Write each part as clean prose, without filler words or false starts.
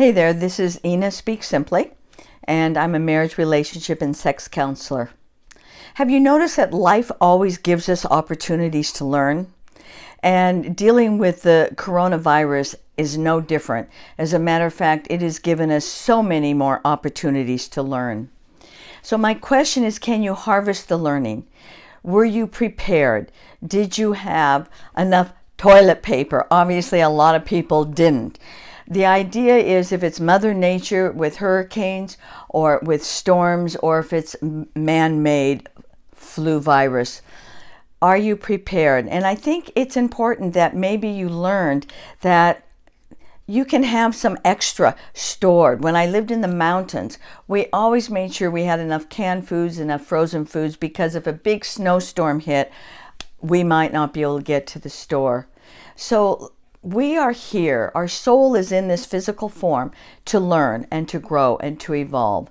Hey there, this is Ina Speak Simply, and I'm a marriage, relationship, and sex counselor. Have you noticed that life always gives us opportunities to learn? And dealing with the coronavirus is no different. As a matter of fact, it has given us so many more opportunities to learn. So my question is, can you harvest the learning? Were you prepared? Did you have enough toilet paper? Obviously, a lot of people didn't. The idea is if it's Mother Nature with hurricanes or with storms, or if it's man-made flu virus, are you prepared? And I think it's important that maybe you learned that you can have some extra stored. When I lived in the mountains, we always made sure we had enough canned foods, enough frozen foods, because if a big snowstorm hit, we might not be able to get to the store. So we are here, our soul is in this physical form to learn and to grow and to evolve.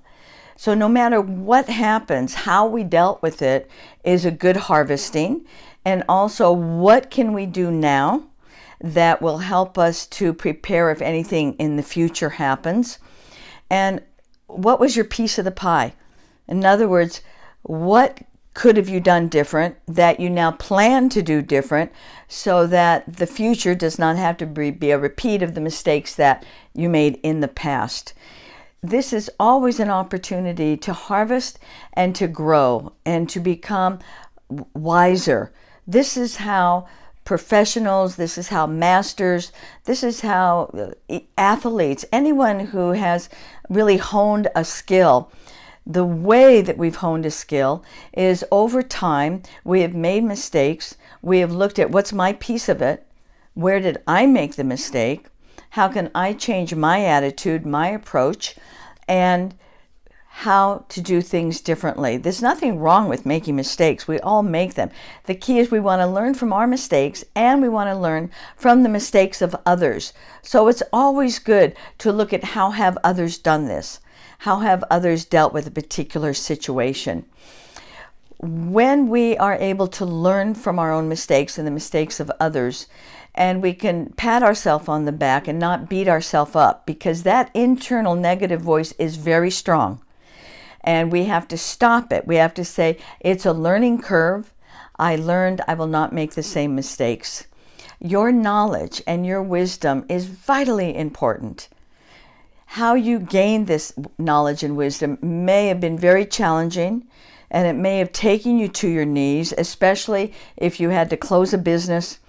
So no matter what happens, how we dealt with it is a good harvesting. And also, what can we do now that will help us to prepare if anything in the future happens? And what was your piece of the pie? In other words, what could have you done different that you now plan to do different so that the future does not have to be a repeat of the mistakes that you made in the past? This is always an opportunity to harvest and to grow and to become wiser. This is how professionals, this is how masters, this is how athletes, anyone who has really honed a skill, the way that we've honed a skill is over time, we have made mistakes. We have looked at what's my piece of it? Where did I make the mistake? How can I change my attitude, my approach, and how to do things differently? There's nothing wrong with making mistakes. We all make them. The key is we want to learn from our mistakes, and we want to learn from the mistakes of others. So it's always good to look at how have others done this? How have others dealt with a particular situation? When we are able to learn from our own mistakes and the mistakes of others, and we can pat ourselves on the back and not beat ourselves up, because that internal negative voice is very strong. And we have to stop it. We have to say, it's a learning curve. I learned, I will not make the same mistakes. Your knowledge and your wisdom is vitally important. How you gain this knowledge and wisdom may have been very challenging, and it may have taken you to your knees, especially if you had to close a business,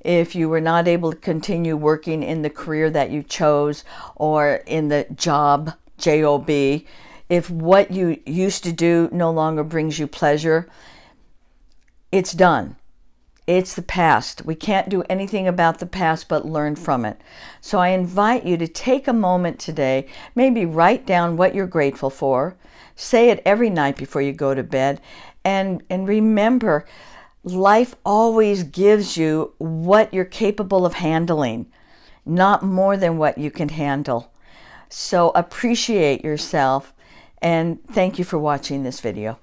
if you were not able to continue working in the career that you chose or in the job, J-O-B, if what you used to do no longer brings you pleasure. It's done. It's the past. We can't do anything about the past but learn from it. So I invite you to take a moment today, maybe write down what you're grateful for, say it every night before you go to bed, and remember, life always gives you what you're capable of handling, not more than what you can handle. So appreciate yourself, and thank you for watching this video.